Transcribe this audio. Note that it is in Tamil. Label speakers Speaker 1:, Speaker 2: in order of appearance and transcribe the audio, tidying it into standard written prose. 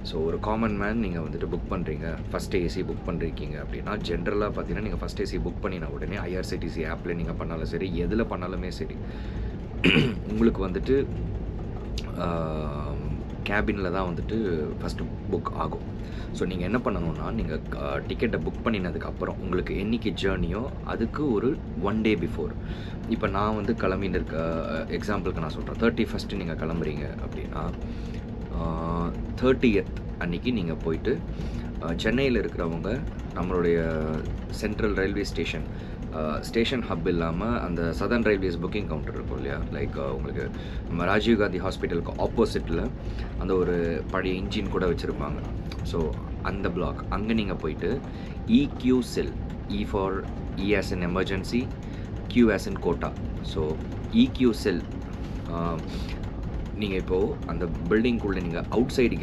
Speaker 1: ஸோ ஒரு காமன் மேன் நீங்கள் வந்துட்டு புக் பண்ணுறீங்க, ஃபஸ்ட் ஏசி புக் பண்ணிருக்கீங்க அப்படின்னா, ஜென்ரலாக பார்த்தீங்கன்னா, நீங்கள் ஃபஸ்ட் ஏசி புக் பண்ணின உடனே ஐஆர்சிடிசி ஆப்பில் நீங்கள் பண்ணாலும் சரி, எதில் பண்ணாலுமே சரி, உங்களுக்கு வந்துட்டு கேபினில் தான் வந்துட்டு ஃபஸ்ட்டு புக் ஆகும். ஸோ நீங்கள் என்ன பண்ணணும்னா, நீங்கள் டிக்கெட்டை புக் பண்ணினதுக்கப்புறம் உங்களுக்கு என்னைக்கு ஜேர்னியோ அதுக்கு ஒரு 1 டே பிஃபோர், இப்போ நான் வந்து கிளம்பின்னு இருக்க எக்ஸாம்பிளுக்கு நான் சொல்கிறேன், 31 நீங்கள் கிளம்புறீங்க அப்படின்னா 30th அன்றைக்கி நீங்கள் போயிட்டு சென்னையில் இருக்கிறவங்க நம்மளுடைய central railway station station hub இல்லாமல் அந்த சதர்ன் ரயில்வேஸ் புக்கிங் கவுண்டர் இருக்கும் இல்லையா, லைக் உங்களுக்கு நம்ம ராஜீவ்காந்தி ஹாஸ்பிட்டலுக்கு ஆப்போசிட்டில் அந்த ஒரு பழைய இன்ஜின் கூட வச்சுருப்பாங்க. ஸோ அந்த பிளாக் அங்கே நீங்கள் போயிட்டு EQ cell, E for E as in emergency, Q as in quota. So EQ cell நீங்கள் இப்போது அந்த பில்டிங்குள்ளே நீங்கள் அவுட் சைடு